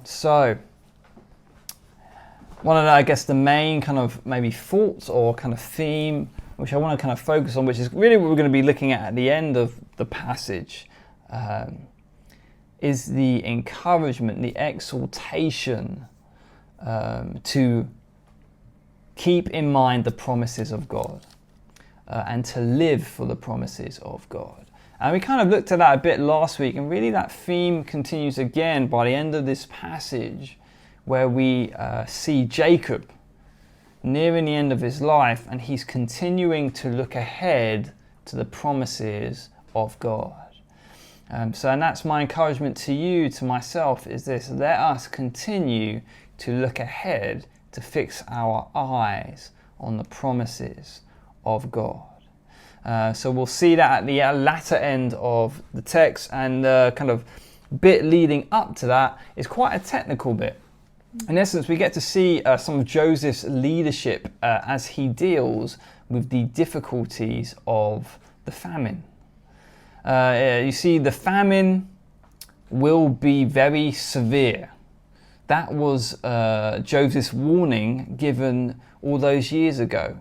So, one of the, I guess, the main kind of maybe thoughts or kind of theme, which I want to kind of focus on, which is really what we're going to be looking at the end of the passage, is the encouragement, the exhortation to keep in mind the promises of God and to live for the promises of God. And we kind of looked at that a bit last week, and really that theme continues again by the end of this passage, where we see Jacob nearing the end of his life, and he's continuing to look ahead to the promises of God. And that's my encouragement to you, to myself, is this: let us continue to look ahead, to fix our eyes on the promises of God. So we'll see that at the latter end of the text, and the kind of bit leading up to that is quite a technical bit. In essence, we get to see some of Joseph's leadership as he deals with the difficulties of the famine. You see, the famine will be very severe. That was Joseph's warning given all those years ago.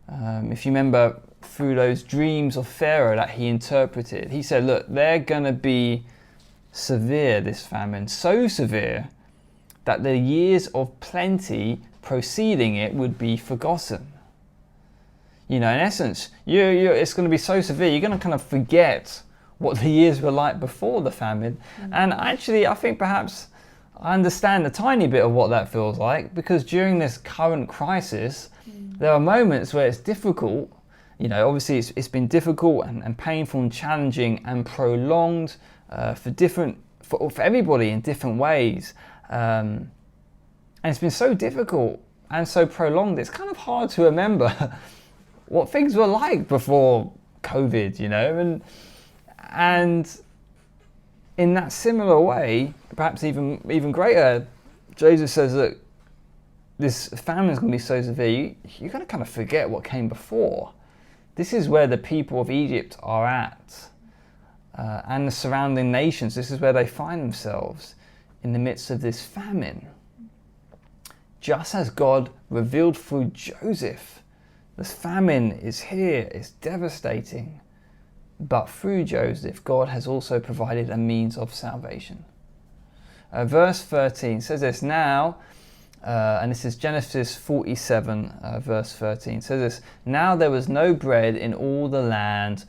If you remember, through those dreams of Pharaoh that he interpreted, he said, look, they're going to be severe, this famine, so severe that the years of plenty preceding it would be forgotten. You know, in essence, it's going to be so severe, you're going to kind of forget what the years were like before the famine. Mm-hmm. And actually, I think perhaps I understand a tiny bit of what that feels like, because during this current crisis, there are moments where it's difficult. You know, obviously it's been difficult and painful and challenging and prolonged for everybody in different ways. And it's been so difficult and so prolonged, it's kind of hard to remember what things were like before COVID, you know, and in that similar way, perhaps even greater, Joseph says that this famine is going to be so severe, you're going to kind of forget what came before. This is where the people of Egypt are at, and the surrounding nations. This is where they find themselves, in the midst of this famine. Just as God revealed through Joseph, this famine is here, it's devastating. But through Joseph, God has also provided a means of salvation. Verse 13 says this: now, and this is Genesis 47, verse 13, says this: now there was no bread in all the land,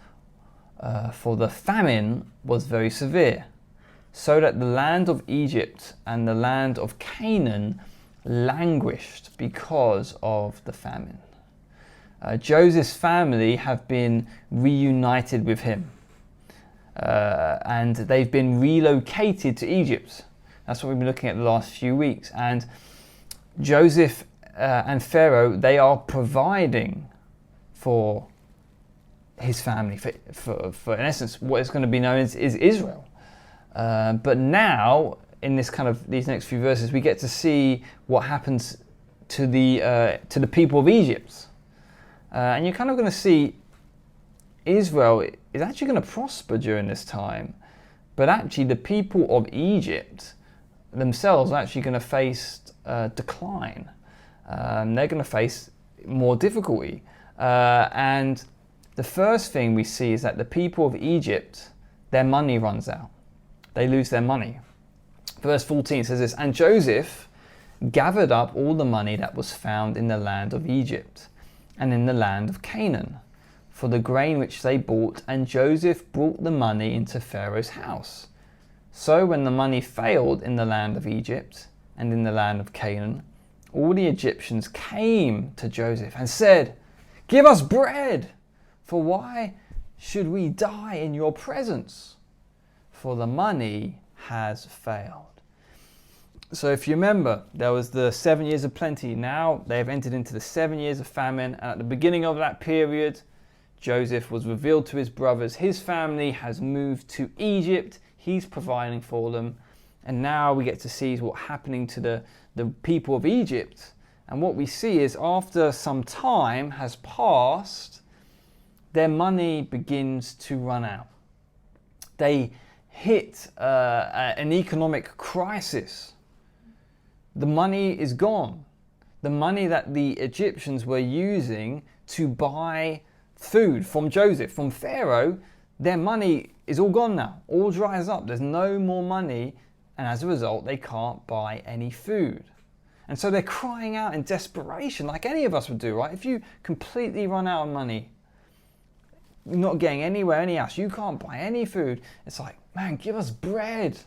for the famine was very severe, so that the land of Egypt and the land of Canaan languished because of the famine. Joseph's family have been reunited with him, and they've been relocated to Egypt. That's what we've been looking at the last few weeks. And Joseph and Pharaoh, they are providing for his family, for in essence what is going to be known as Israel. But now, in this kind of these next few verses, we get to see what happens to the people of Egypt. And you're kind of going to see Israel is actually going to prosper during this time, but actually the people of Egypt themselves are actually going to face decline. They're going to face more difficulty. And the first thing we see is that the people of Egypt, their money runs out. They lose their money. Verse 14 says this: and Joseph gathered up all the money that was found in the land of Egypt and in the land of Canaan, for the grain which they bought, and Joseph brought the money into Pharaoh's house. So when the money failed in the land of Egypt and in the land of Canaan, all the Egyptians came to Joseph and said, "Give us bread, for why should we die in your presence? For the money has failed." So if you remember, there was the 7 years of plenty. Now they've entered into the 7 years of famine. And at the beginning of that period, Joseph was revealed to his brothers. His family has moved to Egypt. He's providing for them. And now we get to see what's happening to the people of Egypt. And what we see is, after some time has passed, their money begins to run out. They hit an economic crisis, the money is gone. The money that the Egyptians were using to buy food from Joseph, from Pharaoh, their money is all gone now. All dries up. There's no more money. And as a result, they can't buy any food. And so they're crying out in desperation, like any of us would do, right? If you completely run out of money, you're not getting anywhere, any else, you can't buy any food. It's like, man, give us bread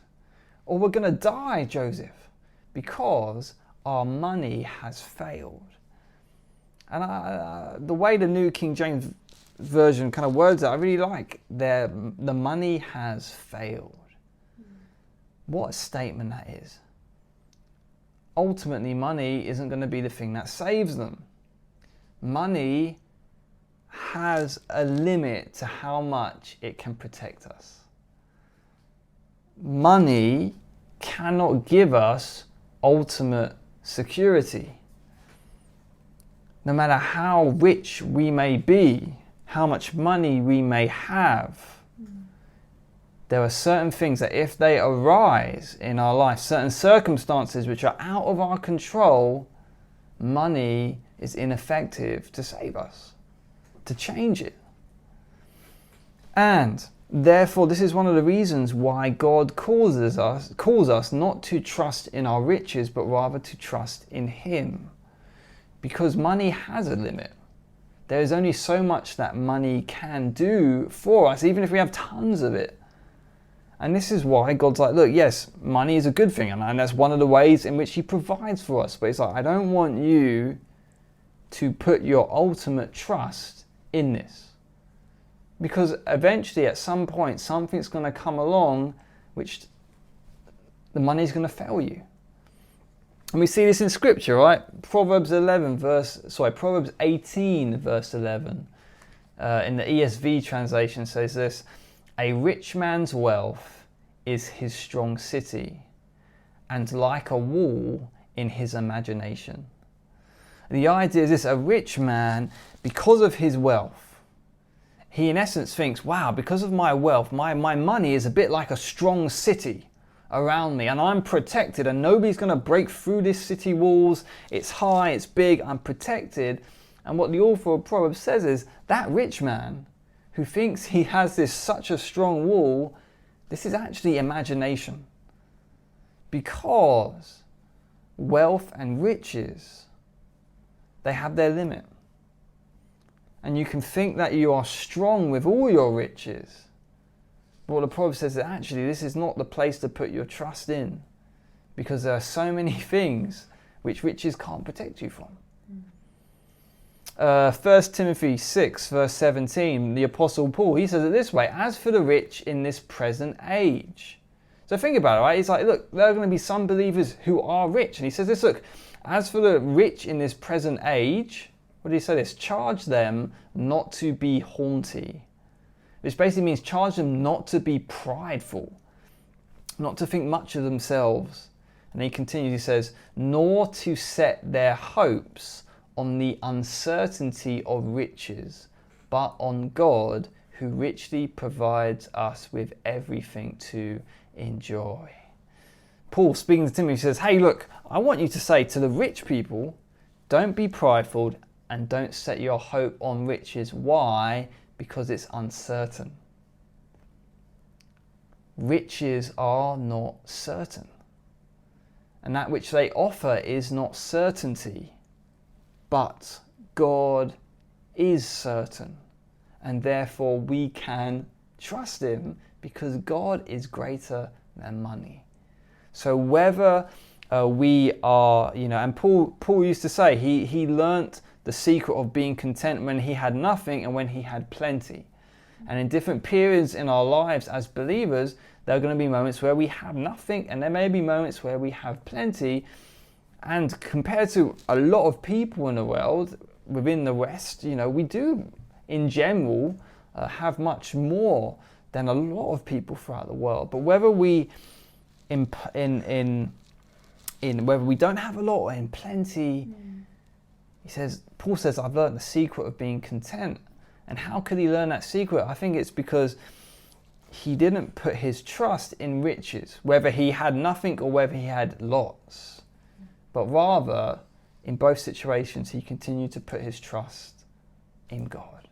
or we're going to die, Joseph, because our money has failed. And the way the New King James Version kind of words it, I really like. The money has failed. What a statement that is. Ultimately, money isn't going to be the thing that saves them. Money has a limit to how much it can protect us. Money cannot give us ultimate security. No matter how rich we may be, how much money we may have, there are certain things that if they arise in our life, certain circumstances which are out of our control, money is ineffective to save us, to change it. And therefore, this is one of the reasons why God calls us not to trust in our riches, but rather to trust in Him. Because money has a limit. There is only so much that money can do for us, even if we have tons of it. And this is why God's like, look, yes, money is a good thing, and that's one of the ways in which He provides for us. But He's like, I don't want you to put your ultimate trust in this. Because eventually, at some point, something's going to come along which the money's going to fail you. And we see this in Scripture, right? Proverbs 18, verse 11. In the ESV translation says this: a rich man's wealth is his strong city, and like a wall in his imagination. The idea is this: a rich man, because of his wealth, he in essence thinks, wow, because of my wealth, my money is a bit like a strong city around me, and I'm protected, and nobody's going to break through this city walls. It's high, it's big, I'm protected. And what the author of Proverbs says is, that rich man who thinks he has such a strong wall, this is actually imagination. Because wealth and riches, they have their limit. And you can think that you are strong with all your riches. But what the Proverbs says is actually this is not the place to put your trust in, because there are so many things which riches can't protect you from. 1 Timothy 6 verse 17, the Apostle Paul, he says it this way: as for the rich in this present age. So think about it, right? He's like, look, there are going to be some believers who are rich. And he says this, look, as for the rich in this present age, what did he say this? Charge them not to be haughty. Which basically means charge them not to be prideful, not to think much of themselves. And he continues, he says, nor to set their hopes on the uncertainty of riches, but on God, who richly provides us with everything to enjoy. Paul, speaking to Timothy, says, hey, look, I want you to say to the rich people, don't be prideful and don't set your hope on riches. Why? Because it's uncertain. Riches are not certain. And that which they offer is not certainty. But God is certain. And therefore we can trust Him, because God is greater than money. So whether we are, and Paul used to say he learnt the secret of being content when he had nothing and when he had plenty. And in different periods in our lives as believers, there are going to be moments where we have nothing, and there may be moments where we have plenty. And compared to a lot of people in the world, within the West, we do, in general, have much more than a lot of people throughout the world. But whether we, whether we don't have a lot or in plenty, Paul says, I've learned the secret of being content. And how could he learn that secret? I think it's because he didn't put his trust in riches, whether he had nothing or whether he had lots, but rather, in both situations, he continued to put his trust in God.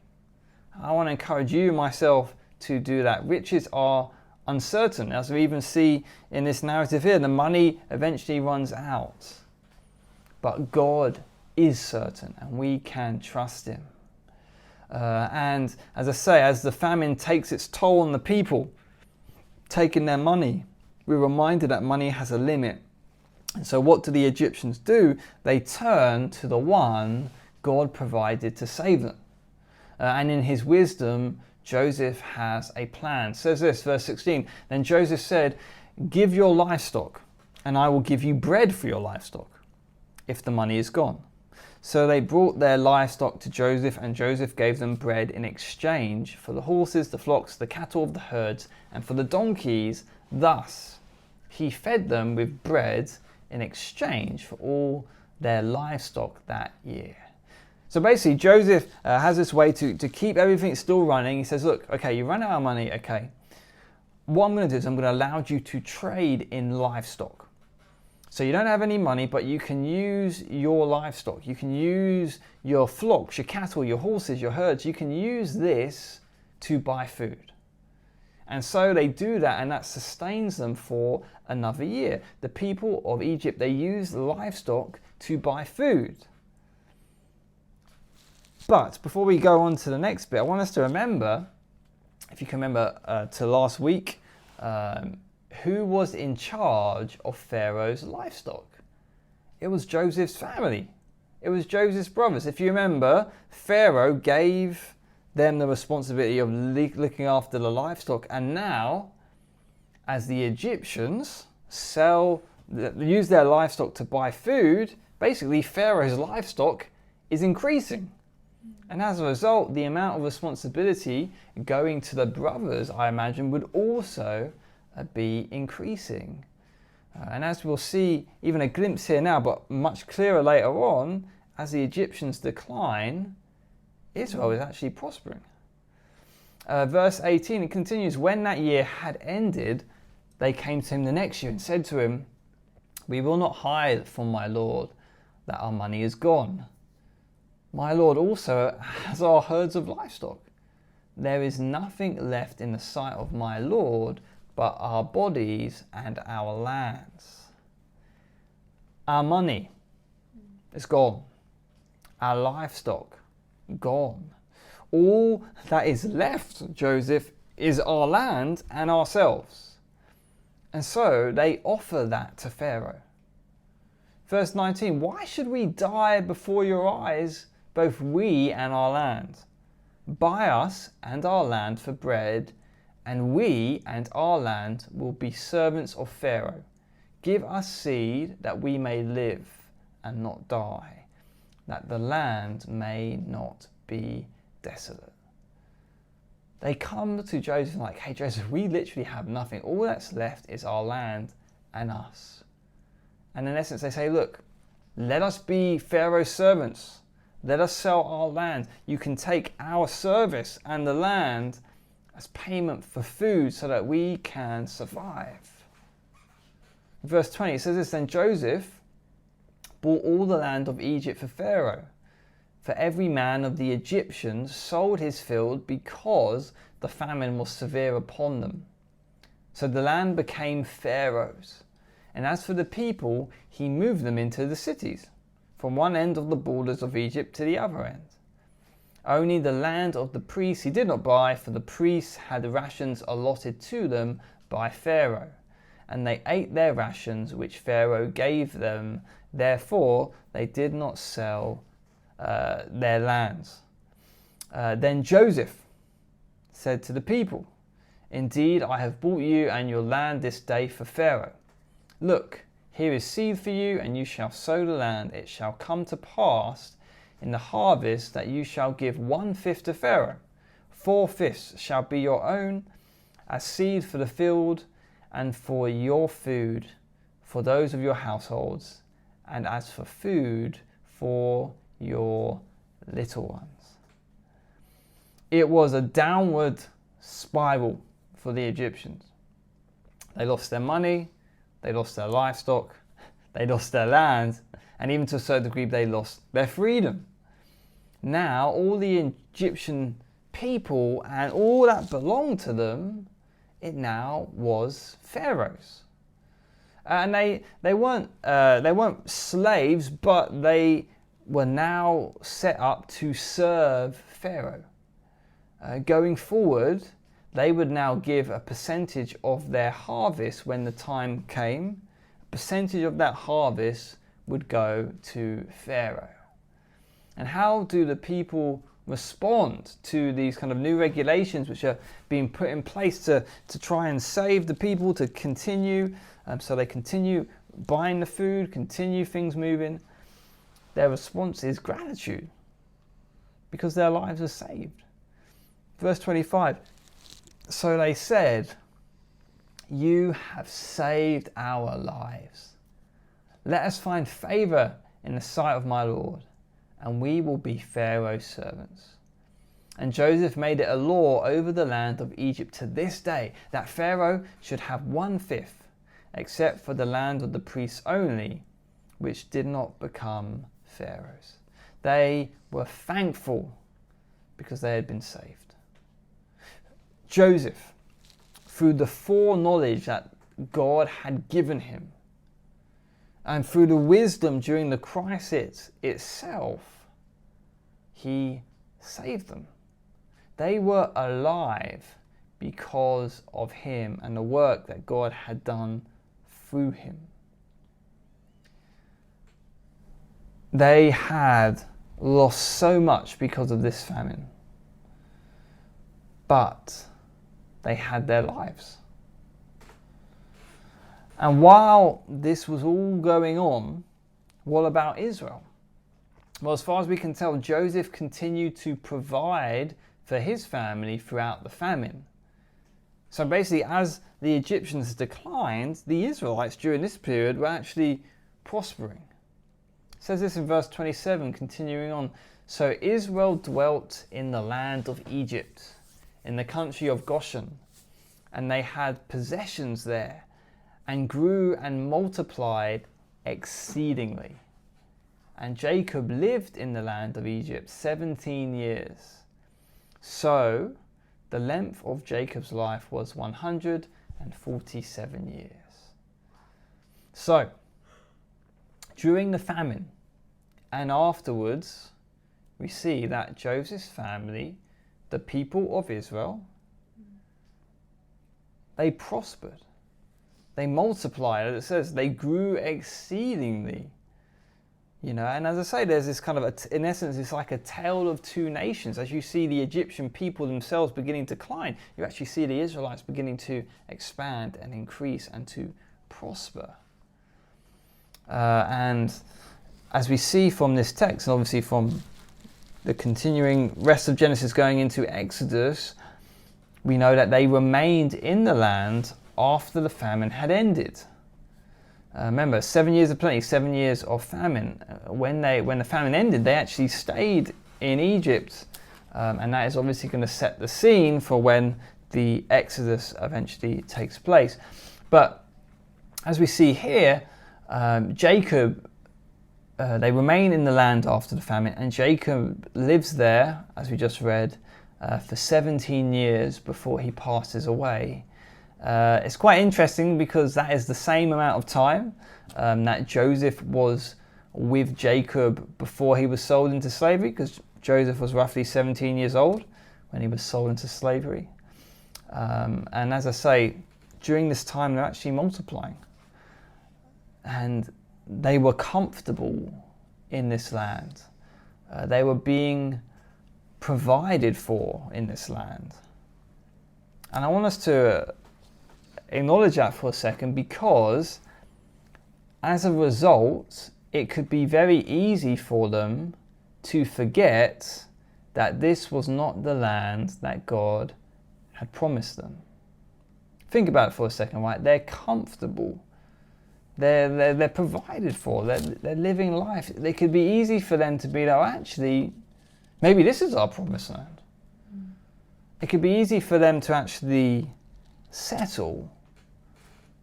I want to encourage you and myself to do that. Riches are uncertain, as we even see in this narrative here. The money eventually runs out, but God is certain and we can trust him. And as I say, as the famine takes its toll on the people, taking their money, we're reminded that money has a limit. And so what do the Egyptians do? They turn to the one God provided to save them. And in his wisdom, Joseph has a plan. It says this, verse 16, then Joseph said, give your livestock, and I will give you bread for your livestock, if the money is gone. So they brought their livestock to Joseph, and Joseph gave them bread in exchange for the horses, the flocks, the cattle of the herds, and for the donkeys. Thus he fed them with bread in exchange for all their livestock that year. So basically, Joseph has this way to keep everything still running. He says, look, okay, you run out of money, okay. What I'm going to do is I'm going to allow you to trade in livestock. So you don't have any money, but you can use your livestock. You can use your flocks, your cattle, your horses, your herds. You can use this to buy food. And so they do that, and that sustains them for another year. The people of Egypt, they use livestock to buy food. But before we go on to the next bit, I want us to remember, if you can remember to last week, who was in charge of Pharaoh's livestock? It was Joseph's family. It was Joseph's brothers. If you remember, Pharaoh gave them the responsibility of looking after the livestock. And now, as the Egyptians use their livestock to buy food, basically Pharaoh's livestock is increasing. And as a result, the amount of responsibility going to the brothers, I imagine, would also be increasing. And as we'll see, even a glimpse here now, but much clearer later on, as the Egyptians decline, Israel is actually prospering. Verse 18, it continues, when that year had ended, they came to him the next year and said to him, we will not hide from my Lord that our money is gone. My Lord also has our herds of livestock. There is nothing left in the sight of my Lord but our bodies and our lands. Our money is gone. Our livestock, gone. All that is left, Joseph, is our land and ourselves. And so they offer that to Pharaoh. Verse 19, why should we die before your eyes, both we and our land? Buy us and our land for bread, and we and our land will be servants of Pharaoh. Give us seed that we may live and not die, that the land may not be desolate. They come to Joseph like, hey Joseph, we literally have nothing. All that's left is our land and us. And in essence they say, look, let us be Pharaoh's servants. Let us sell our land. You can take our service and the land as payment for food so that we can survive. Verse 20, it says this, then Joseph bought all the land of Egypt for Pharaoh. For every man of the Egyptians sold his field because the famine was severe upon them. So the land became Pharaoh's. And as for the people, he moved them into the cities, from one end of the borders of Egypt to the other end. Only the land of the priests he did not buy, for the priests had rations allotted to them by Pharaoh, and they ate their rations which Pharaoh gave them. Therefore they did not sell their lands. Then Joseph said to the people, indeed, I have bought you and your land this day for Pharaoh. Look, here is seed for you, and you shall sow the land. It shall come to pass in the harvest that you shall give 1/5 to Pharaoh. 4/5 shall be your own as seed for the field and for your food, for those of your households, and as for food for your little ones. It was a downward spiral for the Egyptians. They lost their money, they lost their livestock, they lost their land, and even to a certain degree they lost their freedom. Now all the Egyptian people and all that belonged to them, it now was Pharaoh's. And they weren't slaves, but they were now set up to serve Pharaoh. Going forward, they would now give a percentage of their harvest when the time came. A percentage of that harvest would go to Pharaoh. And how do the people respond to these kind of new regulations which are being put in place to try and save the people to continue, so they continue buying the food, continue things moving? Their response is gratitude, because their lives are saved. Verse 25, so they said, "You have saved our lives. Let us find favor in the sight of my Lord, and we will be Pharaoh's servants." And Joseph made it a law over the land of Egypt to this day that Pharaoh should have 1/5, except for the land of the priests only, which did not become Pharaoh's. They were thankful because they had been saved. Joseph, through the foreknowledge that God had given him, and through the wisdom during the crisis itself, he saved them. They were alive because of him and the work that God had done through him. They had lost so much because of this famine, but they had their lives. And while this was all going on, what about Israel? Well, as far as we can tell, Joseph continued to provide for his family throughout the famine. So basically, as the Egyptians declined, the Israelites during this period were actually prospering. It says this in verse 27, continuing on. So Israel dwelt in the land of Egypt, in the country of Goshen, and they had possessions there, and grew and multiplied exceedingly. And Jacob lived in the land of Egypt 17 years. So the length of Jacob's life was 147 years. So during the famine and afterwards, we see that Joseph's family, the people of Israel, they prospered. They multiplied. As it says, they grew exceedingly. And as I say, there's this kind of, in essence, it's like a tale of two nations. As you see the Egyptian people themselves beginning to decline, you actually see the Israelites beginning to expand and increase and to prosper. And as we see from this text, and obviously from the continuing rest of Genesis going into Exodus, we know that they remained in the land after the famine had ended. Remember, 7 years of plenty, 7 years of famine. When the famine ended, they actually stayed in Egypt, and that is obviously going to set the scene for when the Exodus eventually takes place. But as we see here, Jacob, they remain in the land after the famine, and Jacob lives there, as we just read, for 17 years before he passes away. It's quite interesting because that is the same amount of time that Joseph was with Jacob before he was sold into slavery, because Joseph was roughly 17 years old when he was sold into slavery. And as I say, during this time they're actually multiplying. And they were comfortable in this land. They were being provided for in this land. And I want us to acknowledge that for a second, because as a result, it could be very easy for them to forget that this was not the land that God had promised them. Think about it for a second, right? They're comfortable. They're provided for. They're living life. It could be easy for them to be like, oh, actually, maybe this is our promised land. It could be easy for them to actually settle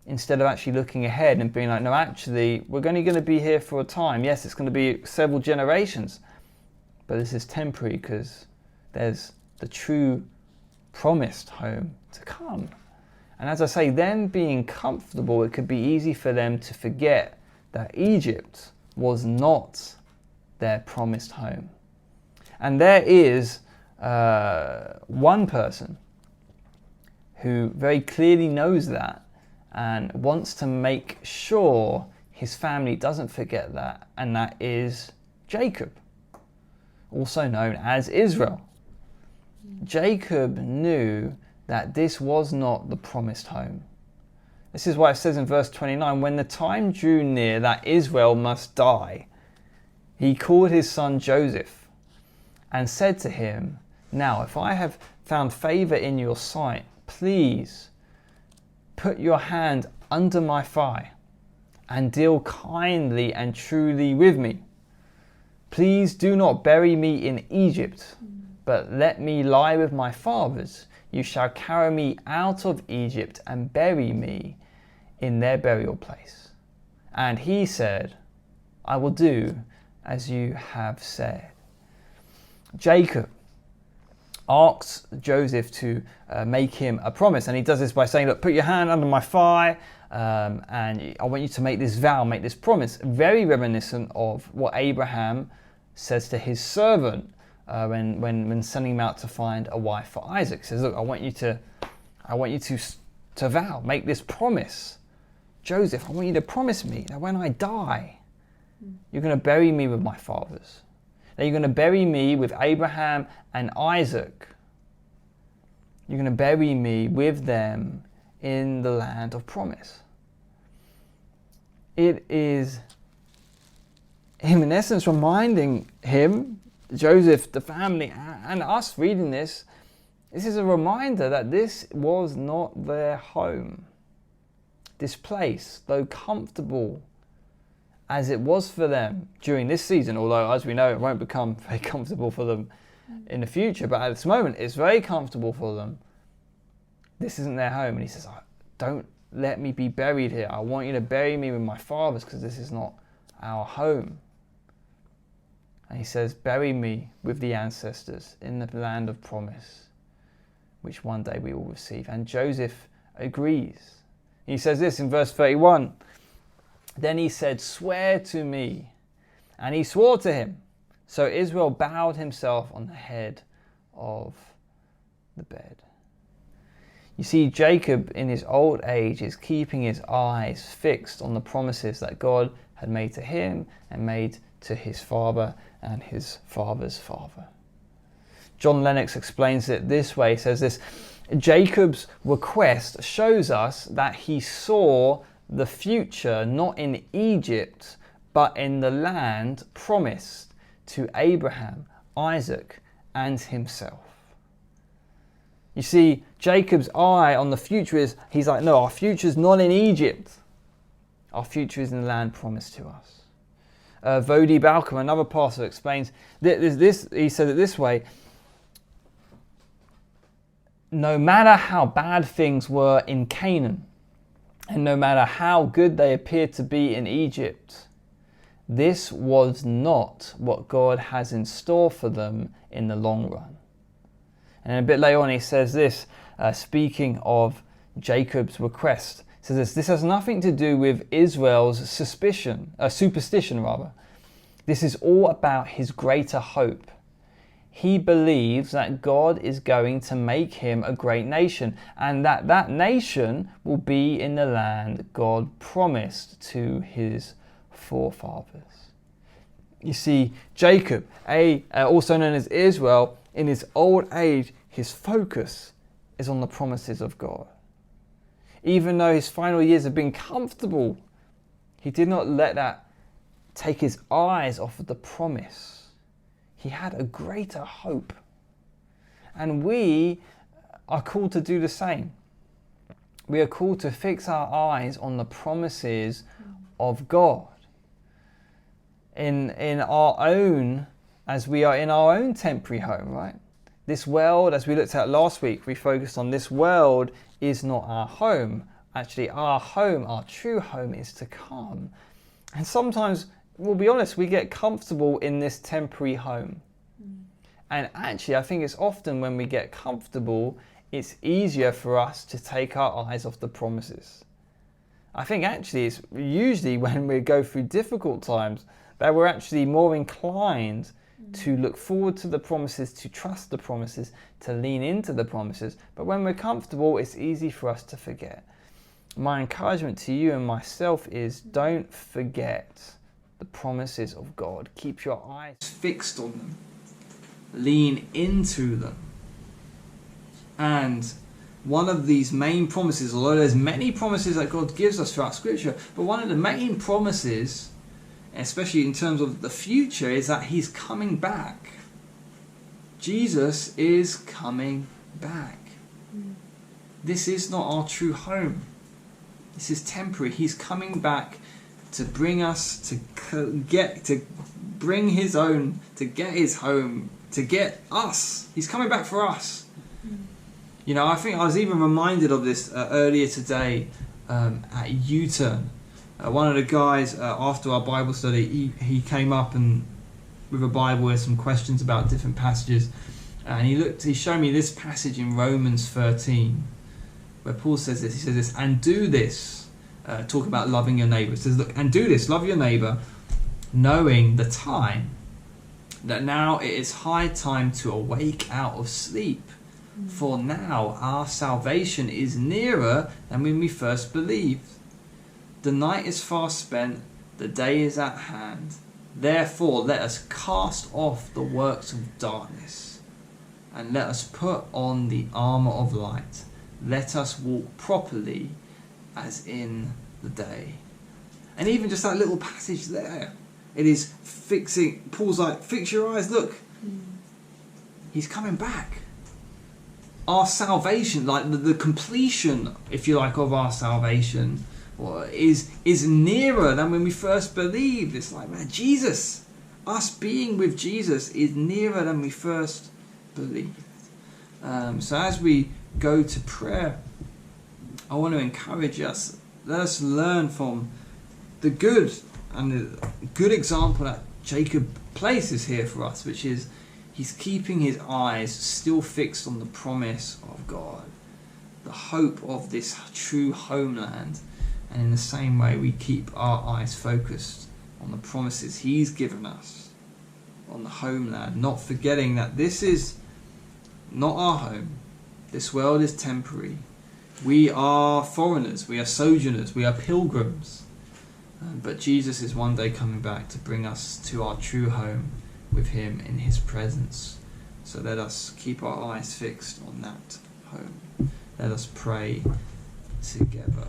instead of actually looking ahead and being like, no, actually, we're only going to be here for a time. Yes, it's going to be several generations, but this is temporary because there's the true promised home to come. And as I say, them being comfortable, it could be easy for them to forget that Egypt was not their promised home. And there is one person who very clearly knows that and wants to make sure his family doesn't forget that, and that is Jacob, also known as Israel. Jacob knew that this was not the promised home. This is why it says in verse 29, when the time drew near that Israel must die, he called his son Joseph and said to him, now if I have found favor in your sight, please put your hand under my thigh and deal kindly and truly with me. Please do not bury me in Egypt, but let me lie with my fathers. You shall carry me out of Egypt and bury me in their burial place. And he said, I will do as you have said. Jacob asks Joseph to make him a promise, and he does this by saying, look, put your hand under my thigh, and I want you to make this vow, make this promise. Very reminiscent of what Abraham says to his servant when sending him out to find a wife for Isaac. He says, look, I want you to vow, make this promise. Joseph, I want you to promise me that when I die, you're going to bury me with my fathers. That you're going to bury me with Abraham and Isaac. You're going to bury me with them in the land of promise. It is him, in essence, reminding him, Joseph, the family, and us reading this, this is a reminder that this was not their home. This place, though comfortable as it was for them during this season, although as we know it won't become very comfortable for them in the future, but at this moment it's very comfortable for them. This isn't their home, and he says, don't let me be buried here. I want you to bury me with my fathers because this is not our home. And he says, bury me with the ancestors in the land of promise, which one day we will receive. And Joseph agrees. He says this in verse 31, then he said, swear to me. And he swore to him. So Israel bowed himself on the head of the bed. You see, Jacob in his old age is keeping his eyes fixed on the promises that God had made to him and made to his father and his father's father. John Lennox explains it this way. He says this, Jacob's request shows us that he saw the future not in Egypt, but in the land promised to Abraham, Isaac, and himself. You see, Jacob's eye on the future is, he's like, no, our future's not in Egypt. Our future is in the land promised to us. Vodi Balcom, another pastor, explains this. He said it this way, no matter how bad things were in Canaan, and no matter how good they appeared to be in Egypt, this was not what God has in store for them in the long run. And a bit later on he says this, speaking of Jacob's request, he says this has nothing to do with Israel's superstition. This is all about his greater hope. He believes that God is going to make him a great nation, and that nation will be in the land God promised to his forefathers. You see, Jacob, also known as Israel, in his old age, his focus is on the promises of God. Even though his final years have been comfortable, he did not let that take his eyes off of the promise. He had a greater hope. And we are called to do the same. We are called to fix our eyes on the promises of God. In our own, as we are in our own temporary home, right? This world, as we looked at last week, we focused on this world is not our home. Actually, our home, our true home, is to come. And sometimes, we'll be honest, we get comfortable in this temporary home. And actually, I think it's often when we get comfortable, it's easier for us to take our eyes off the promises. I think actually it's usually when we go through difficult times that we're actually more inclined to look forward to the promises, to trust the promises, to lean into the promises. But when we're comfortable, it's easy for us to forget. My encouragement to you and myself is, don't forget the promises of God. Keep your eyes fixed on them. Lean into them. And one of these main promises, although there's many promises that God gives us throughout Scripture, but one of the main promises, especially in terms of the future, is that He's coming back. Jesus is coming back. This is not our true home. This is temporary. He's coming back to bring us, to bring His own, to get His home, to get us. He's coming back for us. You know, I think I was even reminded of this earlier today at U-Turn. One of the guys, after our Bible study, he came up and with a Bible with some questions about different passages. And he showed me this passage in Romans 13, where Paul says this. He says this, and do this, talk about loving your neighbour. He says, look, and do this, love your neighbour, knowing the time, that now it is high time to awake out of sleep. For now our salvation is nearer than when we first believed. The night is far spent, the day is at hand. Therefore let us cast off the works of darkness, and let us put on the armour of light. Let us walk properly as in the day. And even just that little passage there, it is fixing, Paul's like, fix your eyes, look. He's coming back. Our salvation, like the completion, if you like, of our salvation is nearer than when we first believed. It's like, man, Jesus, us being with Jesus is nearer than we first believed. So as we go to prayer, I want to encourage us, let us learn from the good and the good example that Jacob places here for us, which is he's keeping his eyes still fixed on the promise of God, the hope of this true homeland. And in the same way, we keep our eyes focused on the promises He's given us, on the homeland, not forgetting that this is not our home. This world is temporary. We are foreigners, we are sojourners, we are pilgrims. But Jesus is one day coming back to bring us to our true home with Him in His presence. So let us keep our eyes fixed on that home. Let us pray together.